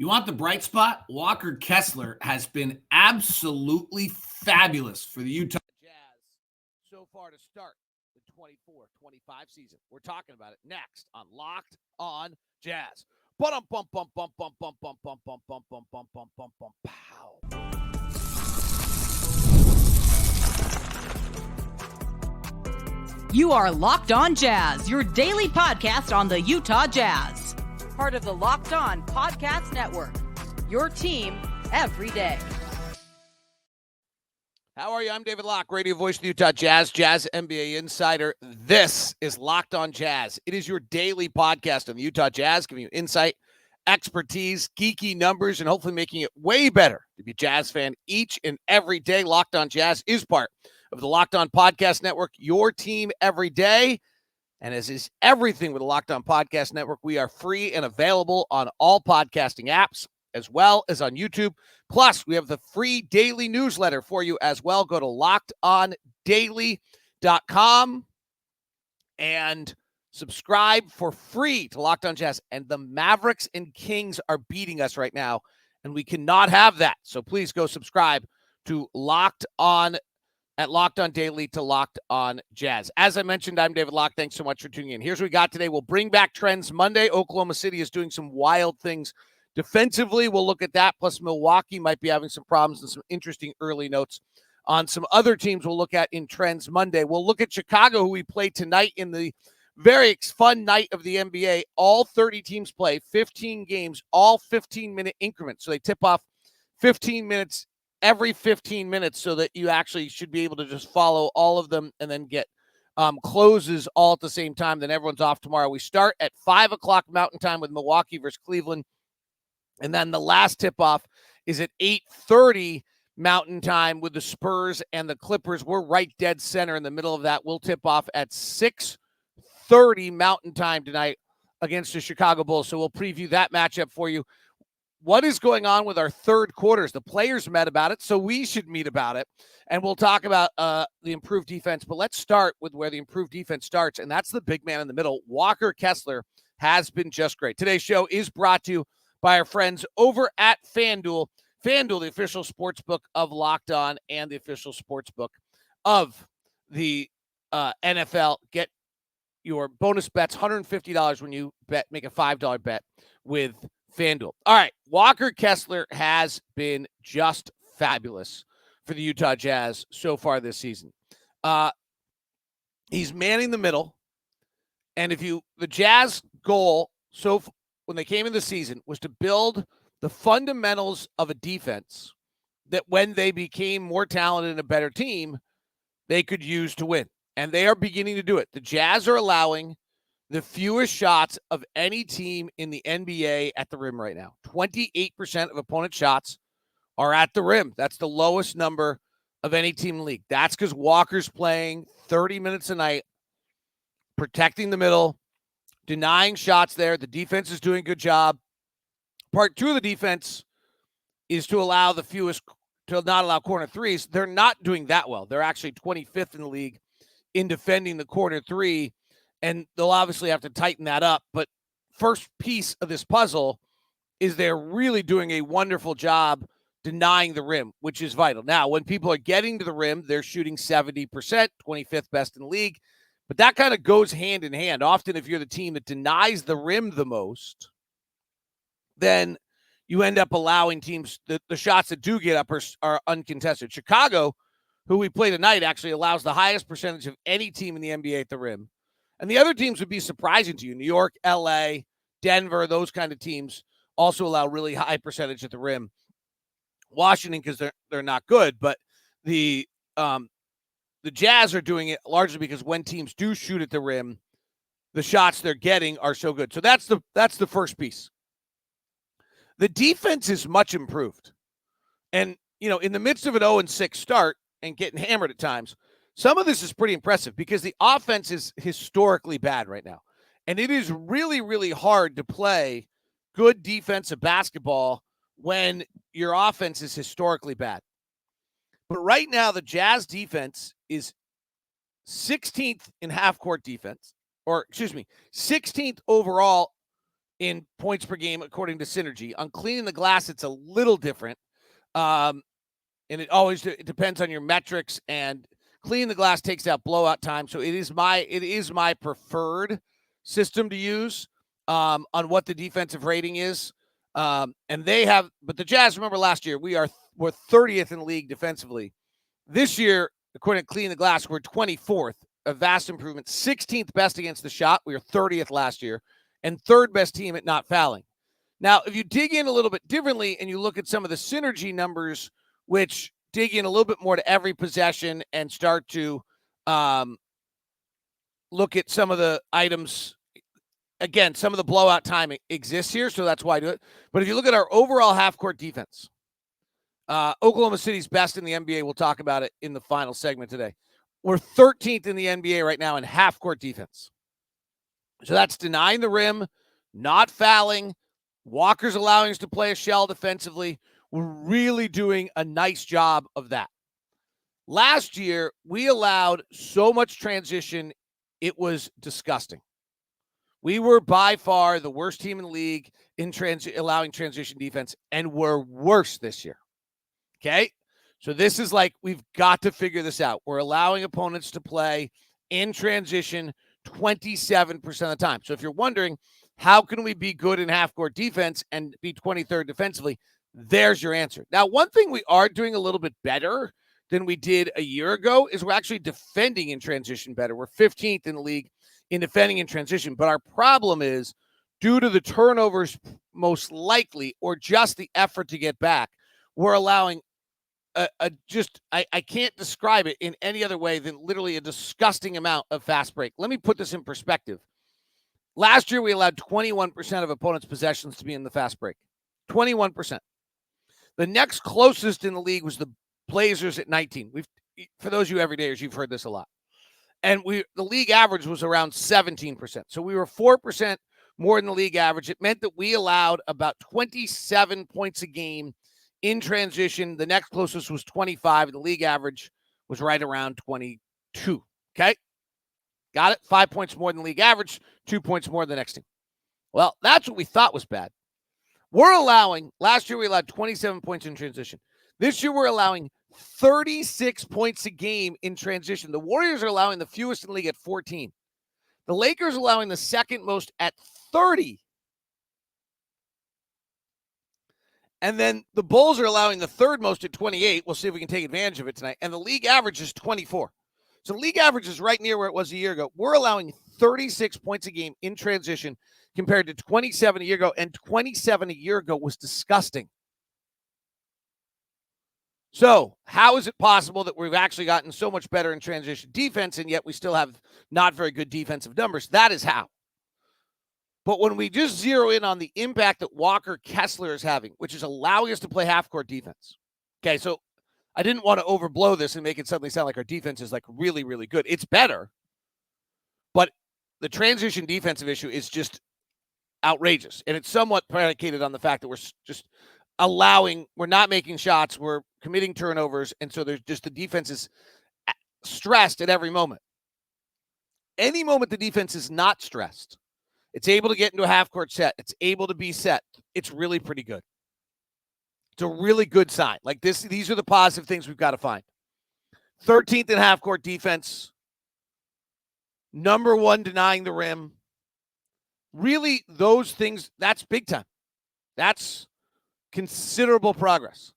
You want the bright spot? Walker Kessler has been absolutely fabulous for the Utah Jazz so far to start the 24-25 season. We're talking about it next on Locked on Jazz. Bum bum bum bum bum bum bum bum bum bum bum bum bum bum bum pow. You are Locked on Jazz, your daily podcast on the Utah Jazz. Part of the Locked on Podcast Network, your team every day. How are you? I'm David Locke, radio voice of the Utah Jazz, Jazz NBA insider. This is Locked on Jazz. It is your daily podcast on the Utah Jazz, giving you insight, expertise, geeky numbers, and hopefully making it way better to be a Jazz fan each and every day. Locked on Jazz is part of the Locked on Podcast Network, your team every day. And as is everything with the Locked on Podcast Network, we are free and available on all podcasting apps, as well as on YouTube. Plus, we have the free daily newsletter for you as well. Go to lockedondaily.com and subscribe for free to Locked on Jazz. And the Mavericks and Kings are beating us right now, and we cannot have that. So please go subscribe to Locked on at Locked on Daily to Locked on Jazz. As I mentioned, I'm David Locke. Thanks so much for tuning in. Here's what we got today. We'll bring back trends Monday. Oklahoma City is doing some wild things defensively. We'll look at that. Plus, Milwaukee might be having some problems and some interesting early notes on some other teams we'll look at in trends Monday. We'll look at Chicago, who we play tonight in the very fun night of the NBA. All 30 teams play 15 games, all 15-minute increments. So they tip off 15 minutes every 15 minutes so that you actually should be able to just follow all of them and then get closes all at the same time. Then everyone's off tomorrow. We start at 5 o'clock Mountain Time with Milwaukee versus Cleveland. And then the last tip-off is at 8:30 Mountain Time with the Spurs and the Clippers. We're right dead center in the middle of that. We'll tip off at 6:30 Mountain Time tonight against the Chicago Bulls. So we'll preview that matchup for you. What is going on with our third quarters? The players met about it, so we should meet about it. And we'll talk about the improved defense. But let's start with where the improved defense starts, and that's the big man in the middle. Walker Kessler has been just great. Today's show is brought to you by our friends over at FanDuel. FanDuel, the official sports book of Locked On and the official sports book of the NFL. Get your bonus bets, $150 when you make a $5 bet with FanDuel. All right, Walker Kessler has been just fabulous for the Utah Jazz so far this season. He's manning the middle, and the Jazz goal when they came in the season was to build the fundamentals of a defense that when they became more talented and a better team, they could use to win. And they are beginning to do it. The Jazz are allowing the fewest shots of any team in the NBA at the rim right now. 28% of opponent shots are at the rim. That's the lowest number of any team in the league. That's because Walker's playing 30 minutes a night, protecting the middle, denying shots there. The defense is doing a good job. Part two of the defense is to not allow corner threes. They're not doing that well. They're actually 25th in the league in defending the corner three. And they'll obviously have to tighten that up. But first piece of this puzzle is they're really doing a wonderful job denying the rim, which is vital. Now, when people are getting to the rim, they're shooting 70%, 25th best in the league. But that kind of goes hand in hand. Often, if you're the team that denies the rim the most, then you end up allowing teams, the shots that do get up are uncontested. Chicago, who we play tonight, actually allows the highest percentage of any team in the NBA at the rim. And the other teams would be surprising to you. New York, LA, Denver, those kind of teams also allow really high percentage at the rim. Washington, because they're not good, but the Jazz are doing it largely because when teams do shoot at the rim, the shots they're getting are so good. So that's the first piece. The defense is much improved. And, in the midst of an 0-6 start and getting hammered at times, some of this is pretty impressive because the offense is historically bad right now. And it is really, really hard to play good defensive basketball when your offense is historically bad. But right now, the Jazz defense is 16th in half-court defense, 16th overall in points per game according to Synergy. On cleaning the glass, it's a little different. And it depends on your metrics, and cleaning the glass takes out blowout time. So it is my preferred system to use on what the defensive rating is. But the Jazz, remember last year, we're 30th in the league defensively. This year, according to cleaning the glass, we're 24th, a vast improvement. 16th best against the shot. We were 30th last year, and third best team at not fouling. Now, if you dig in a little bit differently and you look at some of the Synergy numbers, which dig in a little bit more to every possession and start to look at some of the items. Again, some of the blowout time exists here, so that's why I do it. But if you look at our overall half-court defense, Oklahoma City's best in the NBA. We'll talk about it in the final segment today. We're 13th in the NBA right now in half-court defense. So that's denying the rim, not fouling. Walker's allowing us to play a shell defensively. We're really doing a nice job of that. Last year, we allowed so much transition, it was disgusting. We were by far the worst team in the league in allowing transition defense, and we're worse this year. Okay? So this is like, we've got to figure this out. We're allowing opponents to play in transition 27% of the time. So if you're wondering, how can we be good in half-court defense and be 23rd defensively? There's your answer. Now, one thing we are doing a little bit better than we did a year ago is we're actually defending in transition better. We're 15th in the league in defending in transition. But our problem is, due to the turnovers most likely, or just the effort to get back, we're allowing I can't describe it in any other way than literally a disgusting amount of fast break. Let me put this in perspective. Last year, we allowed 21% of opponents' possessions to be in the fast break. 21%. The next closest in the league was the Blazers at 19. For those of you everydayers, you've heard this a lot. And the league average was around 17%. So we were 4% more than the league average. It meant that we allowed about 27 points a game in transition. The next closest was 25, and the league average was right around 22. Okay? Got it? 5 points more than league average, 2 points more than the next team. Well, that's what we thought was bad. Last year we allowed 27 points in transition. This year we're allowing 36 points a game in transition. The Warriors are allowing the fewest in the league at 14. The Lakers allowing the second most at 30. And then the Bulls are allowing the third most at 28. We'll see if we can take advantage of it tonight. And the league average is 24. So the league average is right near where it was a year ago. We're allowing 36 points a game in transition compared to 27 a year ago. And 27 a year ago was disgusting. So how is it possible that we've actually gotten so much better in transition defense, and yet we still have not very good defensive numbers? That is how. But when we just zero in on the impact that Walker Kessler is having, which is allowing us to play half-court defense. Okay, so I didn't want to overblow this and make it suddenly sound like our defense is like really, really good. It's better. But the transition defensive issue is just outrageous. And it's somewhat predicated on the fact that we're not making shots, we're committing turnovers, and so there's just the defense is stressed at every moment. Any moment the defense is not stressed, it's able to get into a half-court set, it's able to be set, it's really pretty good. It's a really good sign. Like these are the positive things we've got to find. 13th in half-court defense, number one denying the rim. Really, those things, that's big time. That's considerable progress.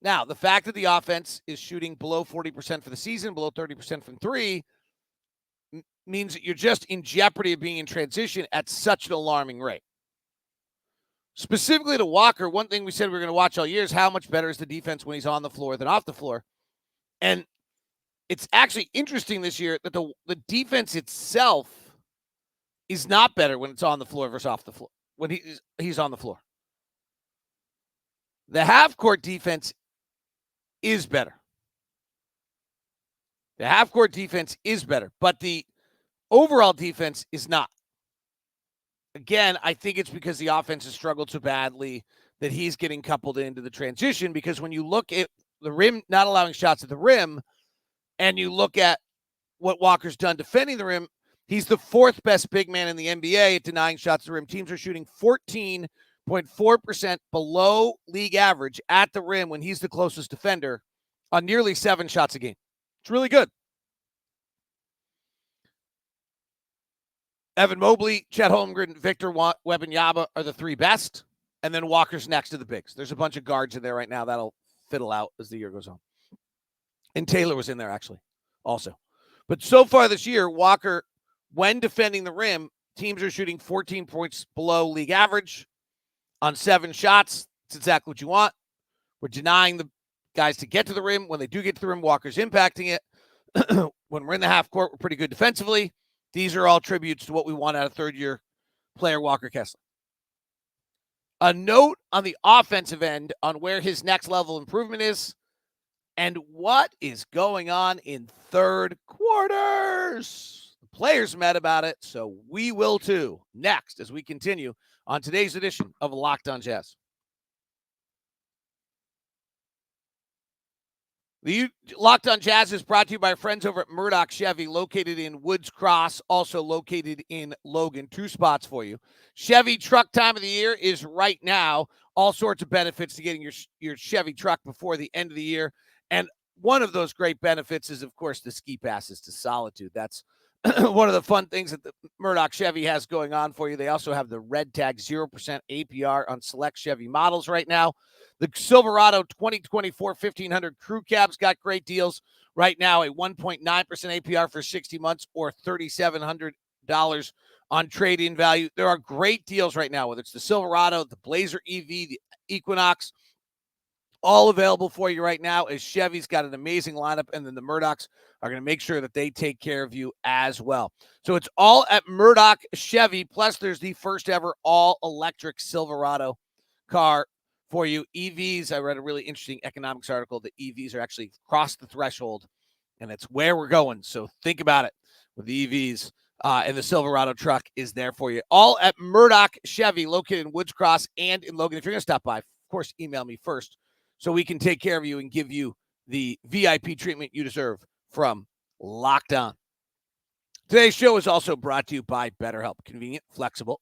Now, the fact that the offense is shooting below 40% for the season, below 30% from three, means that you're just in jeopardy of being in transition at such an alarming rate. Specifically to Walker, one thing we said we were going to watch all year is how much better is the defense when he's on the floor than off the floor. And it's actually interesting this year that the defense itself is not better when it's on the floor versus off the floor, when he's on the floor. The half-court defense is better. The half-court defense is better, but the overall defense is not. Again, I think it's because the offense has struggled so badly that he's getting coupled into the transition, because when you look at the rim, not allowing shots at the rim, and you look at what Walker's done defending the rim, He's the fourth best big man in the NBA at denying shots to the rim. Teams are shooting 14.4% below league average at the rim when he's the closest defender on nearly 7 shots a game. It's really good. Evan Mobley, Chet Holmgren, Victor Wembanyama are the 3 best, and then Walker's next to the bigs. There's a bunch of guards in there right now. That'll fiddle out as the year goes on. And Taylor was in there, actually, also. But so far this year, Walker, when defending the rim, teams are shooting 14 points below league average on 7 shots. It's exactly what you want. We're denying the guys to get to the rim. When they do get to the rim, Walker's impacting it. When we're in the half court, we're pretty good defensively. These are all tributes to what we want out of third-year player Walker Kessler. A note on the offensive end on where his next level improvement is and what is going on in third quarters. The players met about it, so we will too. Next, as we continue on today's edition of Locked On Jazz. The Locked On Jazz is brought to you by our friends over at Murdoch Chevy, located in Woods Cross, also located in Logan. 2 spots for you. Chevy truck time of the year is right now. All sorts of benefits to getting your Chevy truck before the end of the year. And one of those great benefits is, of course, the ski passes to Solitude. That's one of the fun things that the Murdoch Chevy has going on for you. They also have the Red Tag 0% APR on select Chevy models right now. The Silverado 2024 1500 Crew Cab's got great deals right now. A 1.9% APR for 60 months or $3,700 on trade-in value. There are great deals right now, whether it's the Silverado, the Blazer EV, the Equinox, all available for you right now as Chevy's got an amazing lineup, and then the Murdochs are going to make sure that they take care of you as well. So it's all at Murdoch Chevy, plus there's the first ever all-electric Silverado car for you. EVs, I read a really interesting economics article that EVs are actually crossed the threshold, and it's where we're going. So think about it with the EVs, and the Silverado truck is there for you. All at Murdoch Chevy, located in Woods Cross and in Logan. If you're going to stop by, of course, email me first so we can take care of you and give you the VIP treatment you deserve from Locked On. Today's show is also brought to you by BetterHelp. Convenient, flexible,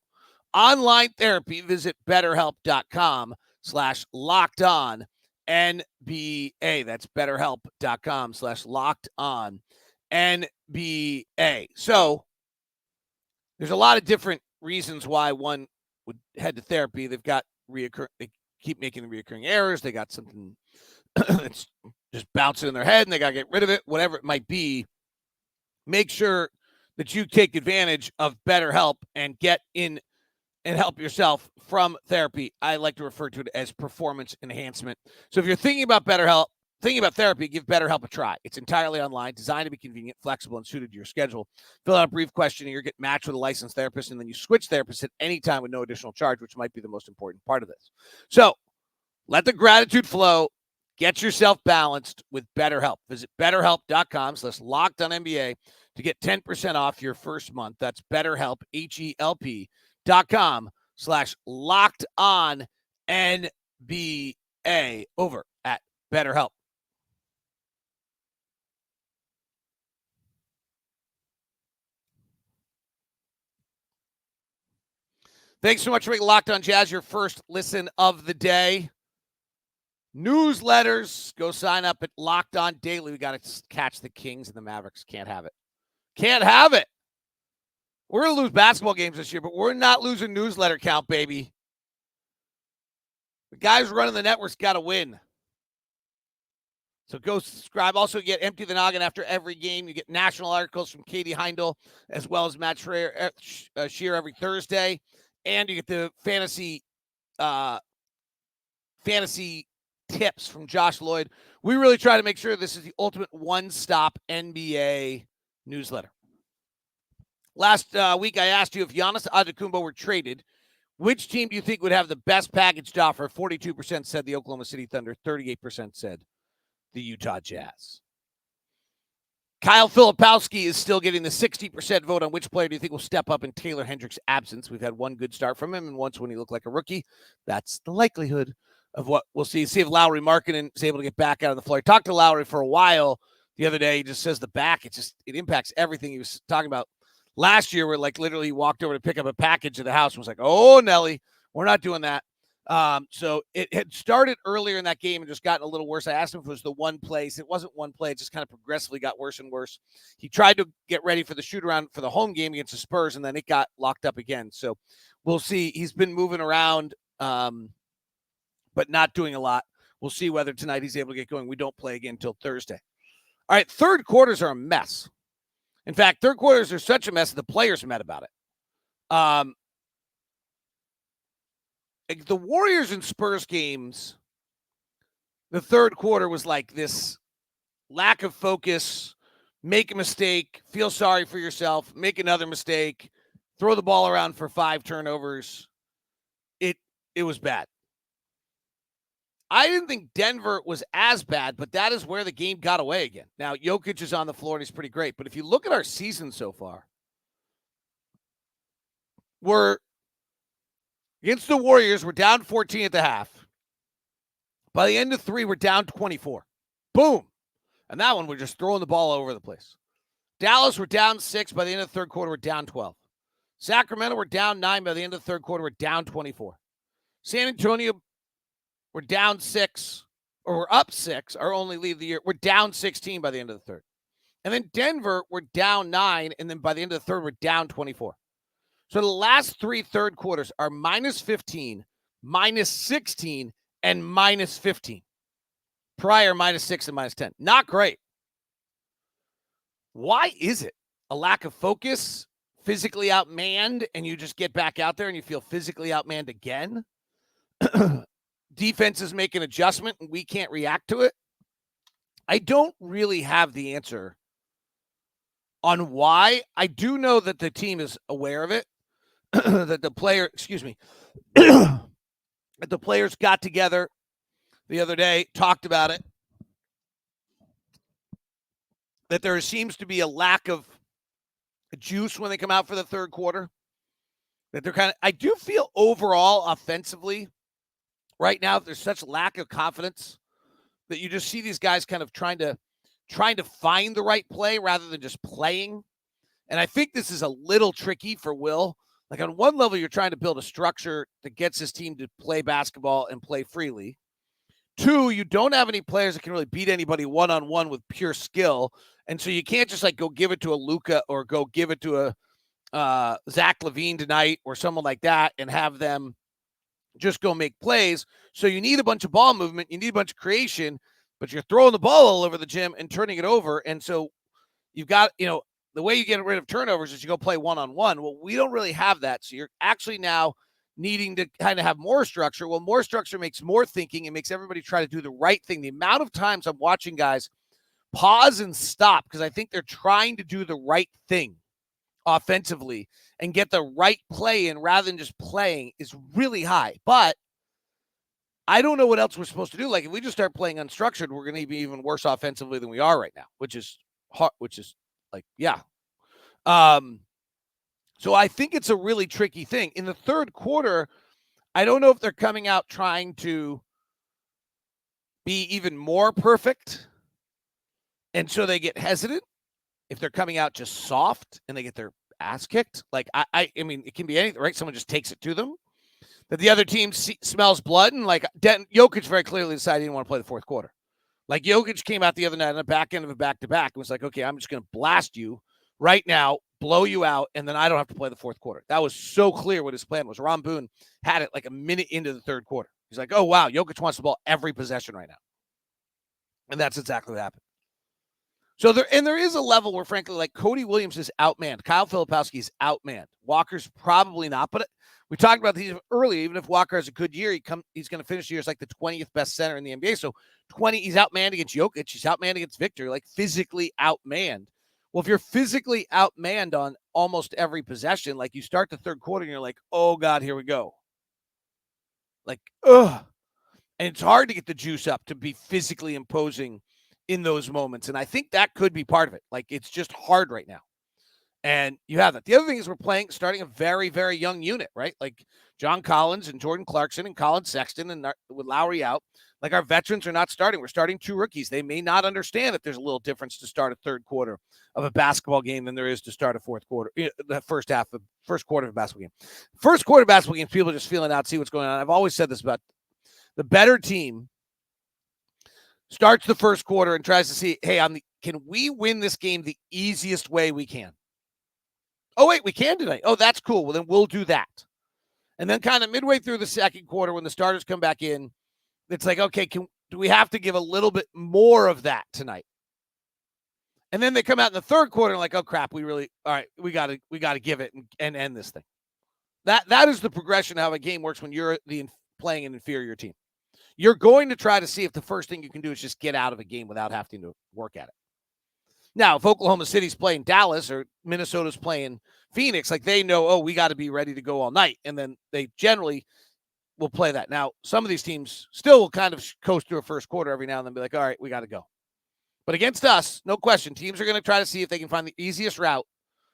online therapy. Visit BetterHelp.com/LockedOn NBA. That's BetterHelp.com/LockedOn NBA. So there's a lot of different reasons why one would head to therapy. They've got they keep making the reoccurring errors. They got something that's just bouncing in their head and they got to get rid of it, whatever it might be. Make sure that you take advantage of BetterHelp and get in and help yourself from therapy. I like to refer to it as performance enhancement. So if you're thinking about therapy, give BetterHelp a try. It's entirely online, designed to be convenient, flexible, and suited to your schedule. Fill out a brief questionnaire, get matched with a licensed therapist, and then you switch therapists at any time with no additional charge, which might be the most important part of this. So let the gratitude flow. Get yourself balanced with BetterHelp. Visit BetterHelp.com/LockedOnNBA to get 10% off your first month. That's BetterHelp, HELP.com/LockedOnNBA over at BetterHelp. Thanks so much for making Locked On Jazz your first listen of the day. Newsletters, go sign up at Locked On Daily. We got to catch the Kings and the Mavericks. Can't have it. Can't have it. We're going to lose basketball games this year, but we're not losing newsletter count, baby. The guys running the network's got to win. So go subscribe. Also, you get Empty the Noggin after every game. You get national articles from Katie Heindel, as well as Matt Shear every Thursday. And you get the fantasy tips from Josh Lloyd. We really try to make sure this is the ultimate one-stop NBA newsletter. Last week, I asked you if Giannis Antetokounmpo were traded, which team do you think would have the best package to offer? 42% said the Oklahoma City Thunder. 38% said the Utah Jazz. Kyle Filipowski is still getting the 60% vote on which player do you think will step up in Taylor Hendricks' absence. We've had one good start from him, and once when he looked like a rookie. That's the likelihood of what we'll see. See if Lauri Markkanen is able to get back out of the floor. I talked to Lauri for a while the other day. He just says the back, it impacts everything. He was talking about last year where like literally he walked over to pick up a package at the house and was like, oh, Nelly, we're not doing that. So it had started earlier in that game and just gotten a little worse. I asked him if it was the one play. It wasn't one play. It just kind of progressively got worse and worse. He tried to get ready for the shoot around for the home game against the Spurs, and then it got locked up again. So we'll see. He's been moving around, but not doing a lot. We'll see whether tonight he's able to get going. We don't play again until Thursday. All right, third quarters are a mess. In fact, third quarters are such a mess that the players met about it. The Warriors and Spurs games, the third quarter was like this lack of focus, make a mistake, feel sorry for yourself, make another mistake, throw the ball around for 5 turnovers. It was bad. I didn't think Denver was as bad, but that is where the game got away again. Now, Jokic is on the floor and he's pretty great, but if you look at our season so far, against the Warriors, we're down 14 at the half. By the end of 3, we're down 24. Boom. And that one, we're just throwing the ball all over the place. Dallas, we're down 6. By the end of the third quarter, we're down 12. Sacramento, we're down 9. By the end of the third quarter, we're down 24. San Antonio, we're down 6. Or we're up 6, our only lead of the year. We're down 16 by the end of the third. And then Denver, we're down 9. And then by the end of the third, we're down 24. So the last 3 third quarters are minus 15, minus 16, and minus 15. Prior, minus 6 and minus 10. Not great. Why is it? A lack of focus, physically outmanned, and you just get back out there and you feel physically outmanned again? Defenses make an adjustment and we can't react to it? I don't really have the answer on why. I do know that the team is aware of it. That the players got together the other day, talked about it, that there seems to be a lack of juice when they come out for the third quarter, that they're I do feel overall offensively right now, there's such lack of confidence that you just see these guys kind of trying to find the right play rather than just playing. And I think this is a little tricky for Will. Like on one level, you're trying to build a structure that gets his team to play basketball and play freely. 2, you don't have any players that can really beat anybody one-on-one with pure skill. And so you can't just like go give it to a Luka or go give it to a Zach LaVine tonight or someone like that and have them just go make plays. So you need a bunch of ball movement. You need a bunch of creation, but you're throwing the ball all over the gym and turning it over. And so you've got, the way you get rid of turnovers is you go play one-on-one. Well, we don't really have that. So you're actually now needing to kind of have more structure. Well, more structure makes more thinking. It makes everybody try to do the right thing. The amount of times I'm watching guys pause and stop because I think they're trying to do the right thing offensively and get the right play in rather than just playing is really high. But I don't know what else we're supposed to do. Like if we just start playing unstructured, we're going to be even worse offensively than we are right now, which is hard, yeah. So I think it's a really tricky thing. In the third quarter, I don't know if they're coming out trying to be even more perfect. And so they get hesitant. If they're coming out just soft and they get their ass kicked. Like, I mean, it can be anything, right? Someone just takes it to them. That the other team smells blood. And like Jokic very clearly decided he didn't want to play the fourth quarter. Like Jokic came out the other night on the back end of a back-to-back and was like, okay, I'm just going to blast you right now, blow you out, and then I don't have to play the fourth quarter. That was so clear what his plan was. Ron Boone had it like a minute into the third quarter. He's like, oh, wow, Jokic wants the ball every possession right now. And that's exactly what happened. So there is a level where, frankly, like Cody Williams is outmanned. Kyle Filipowski is outmanned. Walker's probably not, but we talked about these earlier. Even if Walker has a good year, he's going to finish the year as like the 20th best center in the NBA. So he's outmanned against Jokic. He's outmanned against Victor, like physically outmanned. Well, if you're physically outmanned on almost every possession, like you start the third quarter and you're like, oh God, here we go. Like, ugh. And it's hard to get the juice up to be physically imposing in those moments. And I think that could be part of it. Like, it's just hard right now. And you have that. The other thing is we're starting a very, very young unit, right? Like John Collins and Jordan Clarkson and Colin Sexton and with Lauri out. Like, our veterans are not starting. We're starting 2 rookies. They may not understand that there's a little difference to start a third quarter of a basketball game than there is to start a fourth quarter, the first quarter of a basketball game. First quarter of basketball games, people are just feeling out, see what's going on. I've always said this about the better team starts the first quarter and tries to see, hey, can we win this game the easiest way we can? Oh, wait, we can tonight. Oh, that's cool. Well, then we'll do that. And then kind of midway through the second quarter, when the starters come back in, it's like, okay, do we have to give a little bit more of that tonight? And then they come out in the third quarter and like, oh crap, all right, we got to give it and end this thing. That is the progression of how a game works when you're playing an inferior team. You're going to try to see if the first thing you can do is just get out of a game without having to work at it. Now, if Oklahoma City's playing Dallas or Minnesota's playing Phoenix, like they know, oh, we got to be ready to go all night. And then they generally will play that. Now, some of these teams still will kind of coast through a first quarter every now and then, be like, all right, we got to go. But against us, no question, teams are going to try to see if they can find the easiest route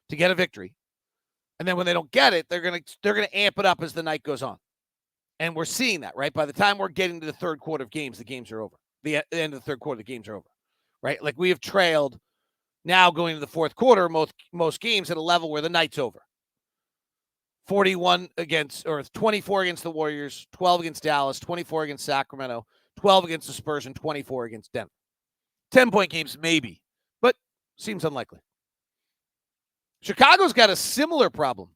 to get a victory. And then when they don't get it, they're going to amp it up as the night goes on. And we're seeing that, right? By the time we're getting to the third quarter of games, the games are over. The end of the third quarter, the games are over, right? Like we have trailed now going to the fourth quarter, most games at a level where the night's over. 24 against the Warriors, 12 against Dallas, 24 against Sacramento, 12 against the Spurs, and 24 against Denver. 10-point games, maybe, but seems unlikely. Chicago's got a similar problem.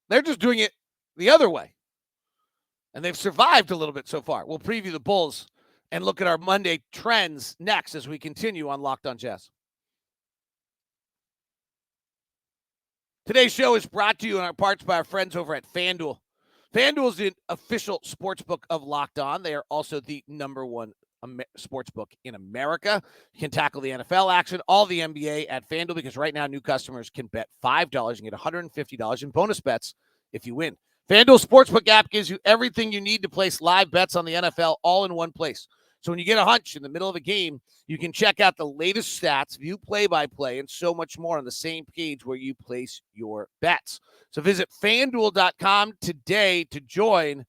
They're just doing it the other way. And they've survived a little bit so far. We'll preview the Bulls and look at our Monday trends next as we continue on Locked on Jazz. Today's show is brought to you in our parts by our friends over at FanDuel. FanDuel is the official sportsbook of Locked On. They are also the number one sportsbook in America. You can tackle the NFL action, all the NBA at FanDuel, because right now new customers can bet $5 and get $150 in bonus bets if you win. FanDuel Sportsbook app gives you everything you need to place live bets on the NFL all in one place. So when you get a hunch in the middle of a game, you can check out the latest stats, view play-by-play, and so much more on the same page where you place your bets. So visit FanDuel.com today to join.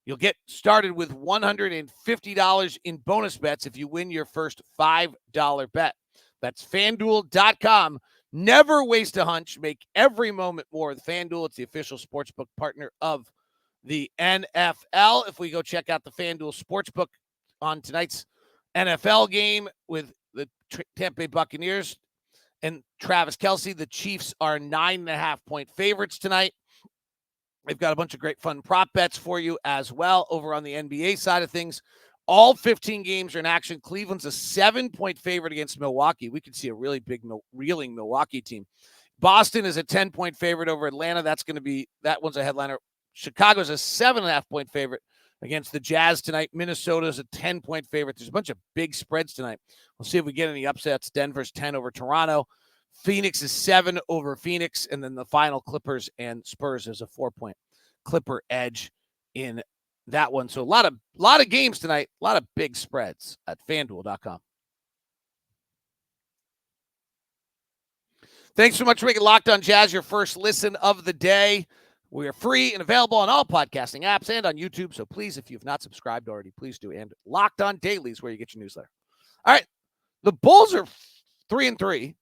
You'll get started with $150 in bonus bets if you win your first $5 bet. That's FanDuel.com. Never waste a hunch. Make every moment more with FanDuel. It's the official sportsbook partner of the NFL. If we go check out the FanDuel Sportsbook on tonight's NFL game with the Tampa Bay Buccaneers and Travis Kelce, the Chiefs are 9.5-point favorites tonight. They've got a bunch of great fun prop bets for you as well over on the NBA side of things. All 15 games are in action. Cleveland's a 7-point favorite against Milwaukee. We could see a really big reeling Milwaukee team. Boston is a 10-point favorite over Atlanta. That one's a headliner. Chicago's a 7.5-point favorite against the Jazz tonight. Minnesota's a 10-point favorite. There's a bunch of big spreads tonight. We'll see if we get any upsets. Denver's 10 over Toronto. Phoenix is 7 over Phoenix. And then the final Clippers and Spurs is a 4-point Clipper edge in that one. So a lot of games tonight, a lot of big spreads at FanDuel.com. Thanks so much for making Locked on Jazz your first listen of the day. We are free and available on all podcasting apps and on YouTube. So please, if you've not subscribed already, please do. And Locked on Daily is where you get your newsletter. All right. The Bulls are 3-3.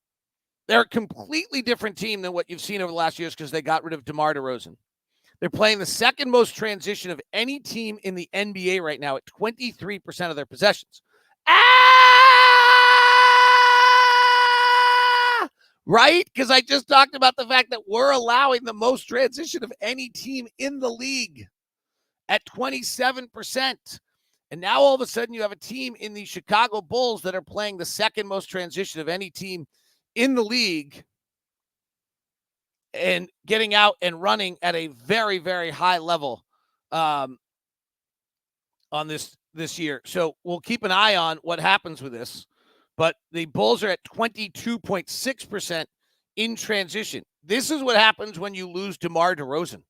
They're a completely different team than what you've seen over the last years because they got rid of DeMar DeRozan. They're playing the second most transition of any team in the NBA right now at 23% of their possessions. Right? Because I just talked about the fact that we're allowing the most transition of any team in the league at 27%. And now all of a sudden you have a team in the Chicago Bulls that are playing the second most transition of any team in the league and getting out and running at a very, very high level on this year. So we'll keep an eye on what happens with this. But the Bulls are at 22.6% in transition. This is what happens when you lose DeMar DeRozan.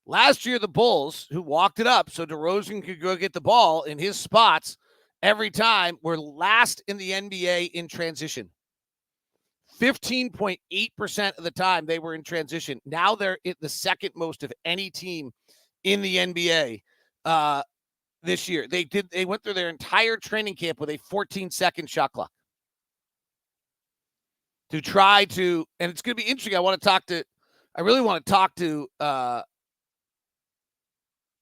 Last year, the Bulls, who walked it up so DeRozan could go get the ball in his spots every time, were last in the NBA in transition. 15.8% of the time they were in transition. Now they're at the second most of any team in the NBA. this year. They went through their entire training camp with a 14-second shot clock to try to, and it's going to be interesting. I really want to talk to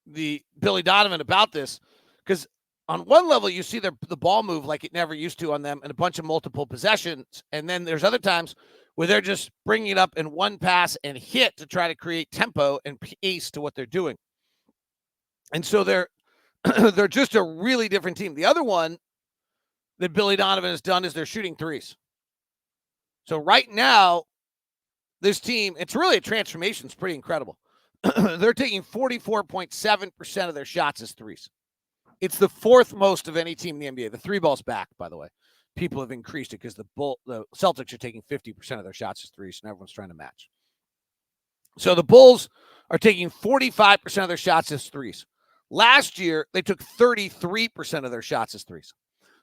the Billy Donovan about this, because on one level you see the ball move like it never used to on them and a bunch of multiple possessions, and then there's other times where they're just bringing it up in one pass and hit to try to create tempo and pace to what they're doing. And so they're just a really different team. The other one that Billy Donovan has done is they're shooting threes. So right now, this team, it's really a transformation. It's pretty incredible. They're taking 44.7% of their shots as threes. It's the fourth most of any team in the NBA. The three ball's back, by the way. People have increased it because the Celtics are taking 50% of their shots as threes, and everyone's trying to match. So the Bulls are taking 45% of their shots as threes. Last year, they took 33% of their shots as threes.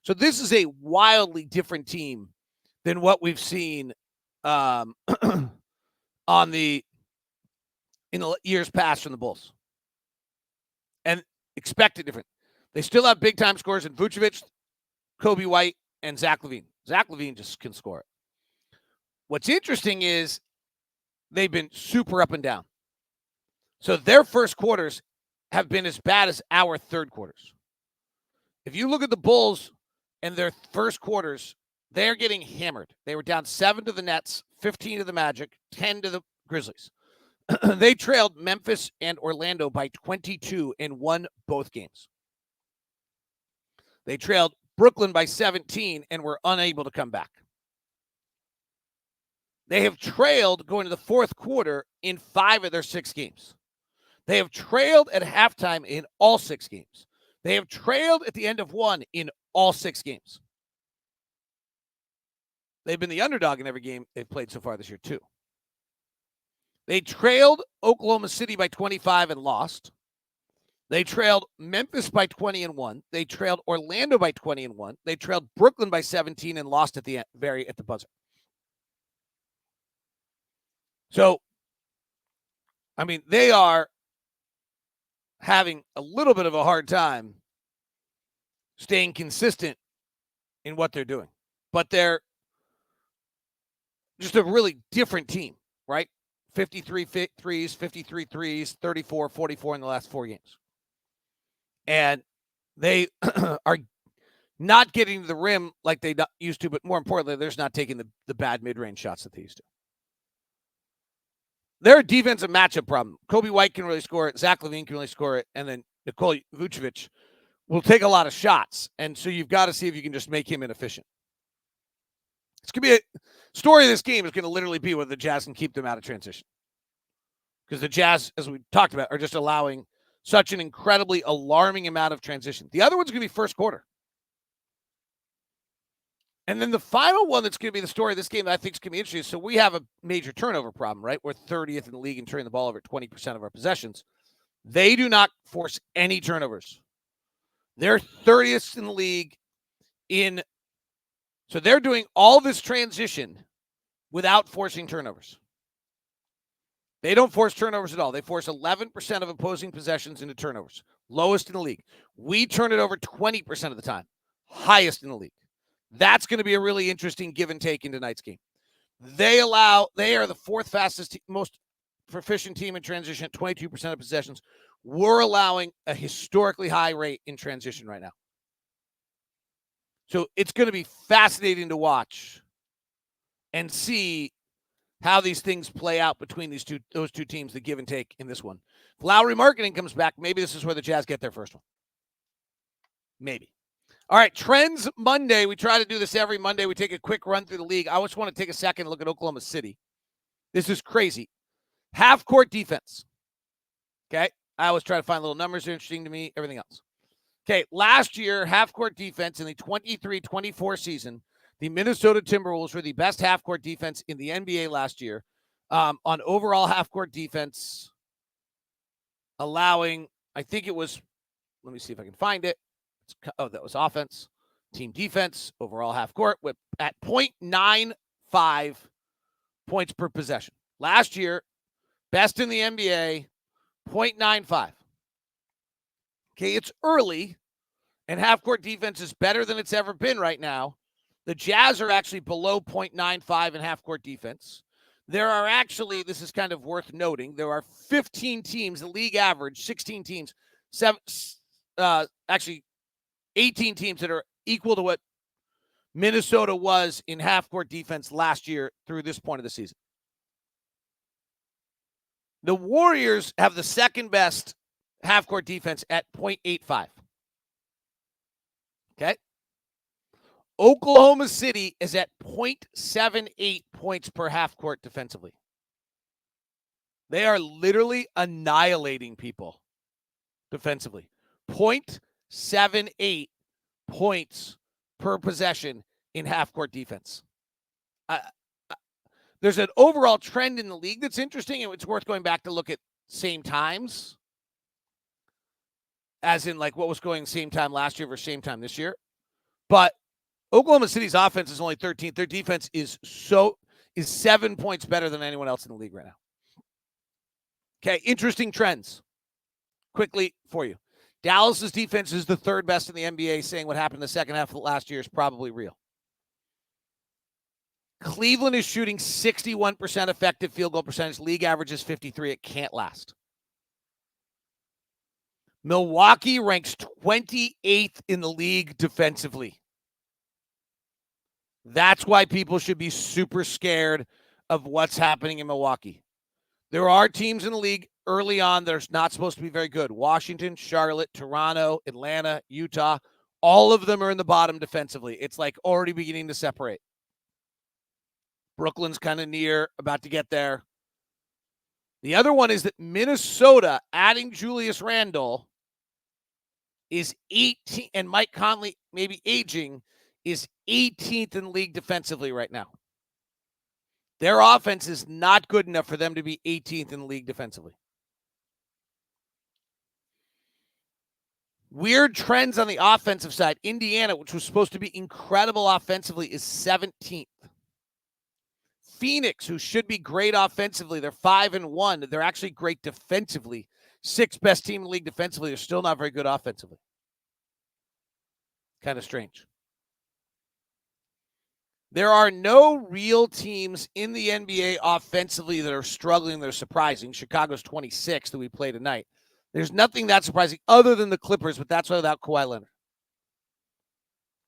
So this is a wildly different team than what we've seen in the years past from the Bulls. And expected different. They still have big-time scorers in Vucevic, Kobe White, and Zach LaVine. Zach LaVine just can score it. What's interesting is they've been super up and down. So their first quarters have been as bad as our third quarters. If you look at the Bulls and their first quarters, they're getting hammered. They were down 7 to the Nets, 15 to the Magic, 10 to the Grizzlies. They trailed Memphis and Orlando by 22 and won both games. They trailed Brooklyn by 17 and were unable to come back. They have trailed going to the fourth quarter in 5 of their 6 games. They have trailed at halftime in all 6 games. They have trailed at the end of one in all 6 games. They've been the underdog in every game they've played so far this year, too. They trailed Oklahoma City by 25 and lost. They trailed Memphis by 20 and won. They trailed Orlando by 20 and won. They trailed Brooklyn by 17 and lost at the buzzer. So, I mean, they are having a little bit of a hard time staying consistent in what they're doing. But they're just a really different team, right? 53 threes, 53 threes, 34, 44 in the last 4 games. And they are not getting to the rim like they used to, but more importantly, they're just not taking the bad mid-range shots that they used to. They're a defensive matchup problem. Kobe White can really score it. Zach LaVine can really score it. And then Nikola Vucevic will take a lot of shots. And so you've got to see if you can just make him inefficient. It's going to be a story of this game is going to literally be whether the Jazz can keep them out of transition. Because the Jazz, as we talked about, are just allowing such an incredibly alarming amount of transition. The other one's going to be first quarter. And then the final one that's going to be the story of this game that I think is going to be interesting. So we have a major turnover problem, right? We're 30th in the league and turning the ball over 20% of our possessions. They do not force any turnovers. They're 30th in the league in. So they're doing all this transition without forcing turnovers. They don't force turnovers at all. They force 11% of opposing possessions into turnovers. Lowest in the league. We turn it over 20% of the time. Highest in the league. That's going to be a really interesting give and take in tonight's game. They are the fourth fastest, most proficient team in transition at 22% of possessions. We're allowing a historically high rate in transition right now. So it's going to be fascinating to watch and see how these things play out between those two teams, the give and take in this one. If Lauri Markkanen comes back, maybe this is where the Jazz get their first one. Maybe. All right, Trends Monday. We try to do this every Monday. We take a quick run through the league. I just want to take a second and look at Oklahoma City. This is crazy. Half-court defense. Okay? I always try to find little numbers that are interesting to me, everything else. Okay, last year, half-court defense in the 23-24 season, the Minnesota Timberwolves were the best half-court defense in the NBA last year on overall half-court defense, allowing, I think it was, let me see if I can find it. Oh, that was offense. Team defense, overall half-court, at 0.95 points per possession. Last year, best in the NBA, 0.95. Okay, it's early, and half-court defense is better than it's ever been right now. The Jazz are actually below 0.95 in half-court defense. There are actually, this is kind of worth noting, there are 15 teams, the league average, 16 teams, actually 18 teams that are equal to what Minnesota was in half-court defense last year through this point of the season. The Warriors have the second best half-court defense at 0.85. Okay? Oklahoma City is at 0.78 points per half-court defensively. They are literally annihilating people defensively. 0.78 points per possession in half-court defense. There's an overall trend in the league that's interesting, and it's worth going back to look at same times, as in like what was going same time last year versus same time this year. But Oklahoma City's offense is only 13th. Their defense is 7 points better than anyone else in the league right now. Okay, interesting trends. Quickly for you. Dallas's defense is the third best in the NBA, saying what happened in the second half of last year is probably real. Cleveland is shooting 61% effective field goal percentage. League average is 53. It can't last. Milwaukee ranks 28th in the league defensively. That's why people should be super scared of what's happening in Milwaukee. There are teams in the league early on that are not supposed to be very good. Washington, Charlotte, Toronto, Atlanta, Utah. All of them are in the bottom defensively. It's like already beginning to separate. Brooklyn's kind of near, about to get there. The other one is that Minnesota, adding Julius Randle, is 18, and Mike Conley, maybe aging, is 18th in the league defensively right now. Their offense is not good enough for them to be 18th in the league defensively. Weird trends on the offensive side. Indiana, which was supposed to be incredible offensively, is 17th. Phoenix, who should be great offensively, they're 5-1. They're actually great defensively. Sixth best team in the league defensively. They're still not very good offensively. Kind of strange. There are no real teams in the NBA offensively that are struggling. They're surprising. Chicago's 26th that we play tonight. There's nothing that surprising other than the Clippers, but that's without Kawhi Leonard.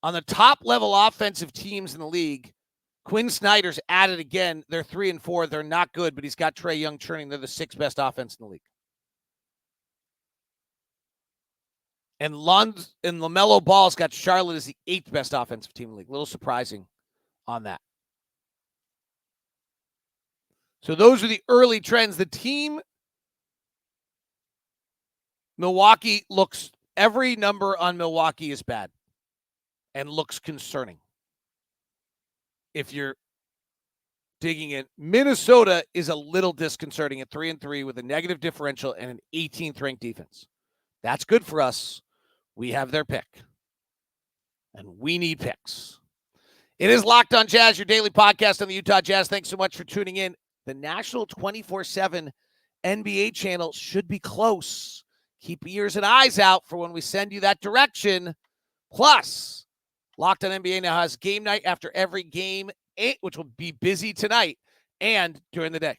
On the top level offensive teams in the league, Quinn Snyder's added again. They're 3-4. They're not good, but he's got Trae Young churning. They're the sixth best offense in the league. And LaMelo Ball's got Charlotte as the eighth best offensive team in the league. A little surprising on that. So those are the early trends. The team, Milwaukee looks, every number on Milwaukee is bad and looks concerning. If you're digging in, Minnesota is a little disconcerting at 3-3 with a negative differential and an 18th ranked defense. That's good for us. We have their pick, and we need picks. It is Locked On Jazz, your daily podcast on the Utah Jazz. Thanks so much for tuning in. The national 24/7 NBA channel should be close. Keep ears and eyes out for when we send you that direction. Plus, Locked On NBA now has game night after every game, which will be busy tonight and during the day.